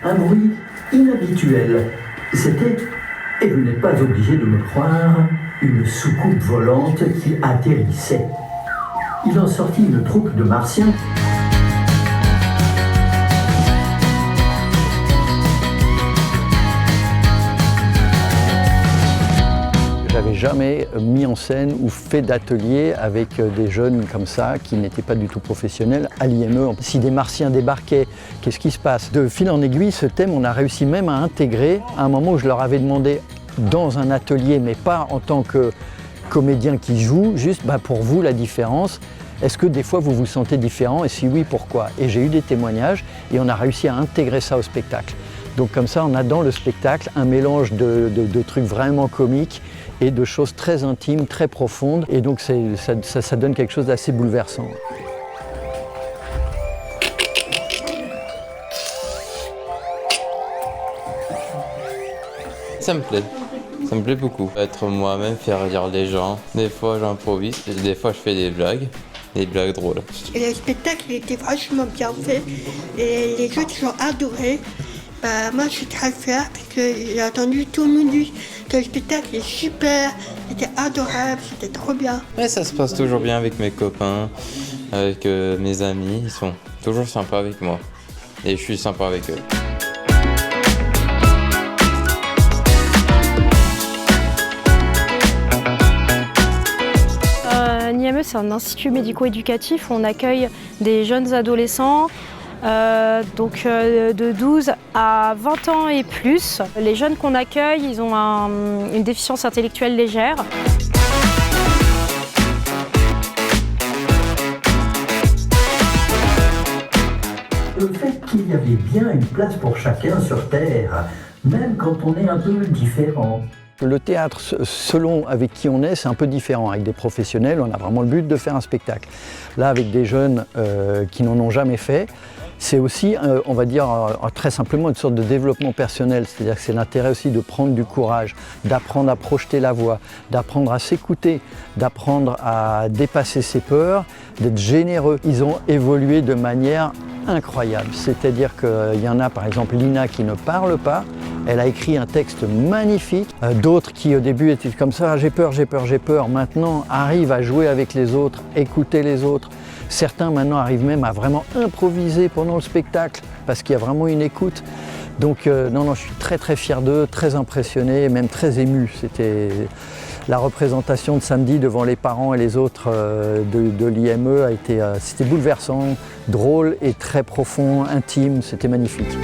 Un bruit inhabituel. C'était, et vous n'êtes pas obligé de me croire, une soucoupe volante qui atterrissait. Il en sortit une troupe de martiens. J'avais jamais mis en scène ou fait d'atelier avec des jeunes comme ça qui n'étaient pas du tout professionnels à l'IME. Si des martiens débarquaient, qu'est-ce qui se passe? De fil en aiguille, ce thème, on a réussi même à intégrer à un moment où je leur avais demandé dans un atelier, mais pas en tant que comédien qui joue, juste pour vous la différence. Est-ce que des fois vous vous sentez différent et si oui, pourquoi? Et j'ai eu des témoignages et on a réussi à intégrer ça au spectacle. Donc comme ça, on a dans le spectacle un mélange de trucs vraiment comiques et de choses très intimes, très profondes. Et donc ça donne quelque chose d'assez bouleversant. Ça me plaît beaucoup. Être moi-même, faire rire les gens. Des fois j'improvise, des fois je fais des blagues drôles. Et le spectacle était vachement bien fait et les autres ont adoré. Moi je suis très fière parce que j'ai entendu tout le monde dire que le spectacle est super, c'était adorable, c'était trop bien. Mais ça se passe toujours bien avec mes copains, avec mes amis, ils sont toujours sympas avec moi et je suis sympa avec eux. L'IME, c'est un institut médico-éducatif où on accueille des jeunes adolescents de 12 à 20 ans et plus. Les jeunes qu'on accueille, ils ont une déficience intellectuelle légère. Le fait qu'il y avait bien une place pour chacun sur Terre, même quand on est un peu différent. Le théâtre, selon avec qui on est, c'est un peu différent. Avec des professionnels, on a vraiment le but de faire un spectacle. Là, avec des jeunes qui n'en ont jamais fait, c'est aussi, on va dire très simplement, une sorte de développement personnel. C'est-à-dire que c'est l'intérêt aussi de prendre du courage, d'apprendre à projeter la voix, d'apprendre à s'écouter, d'apprendre à dépasser ses peurs, d'être généreux. Ils ont évolué de manière incroyable. C'est-à-dire qu'il y en a, par exemple, Lina qui ne parle pas. Elle a écrit un texte magnifique. D'autres qui au début étaient comme ça, j'ai peur, maintenant arrivent à jouer avec les autres, écouter les autres. Certains maintenant arrivent même à vraiment improviser pendant le spectacle parce qu'il y a vraiment une écoute. Donc je suis très très fier d'eux, très impressionné, même très ému. C'était la représentation de samedi devant les parents et les autres de l'IME c'était bouleversant, drôle et très profond, intime, c'était magnifique.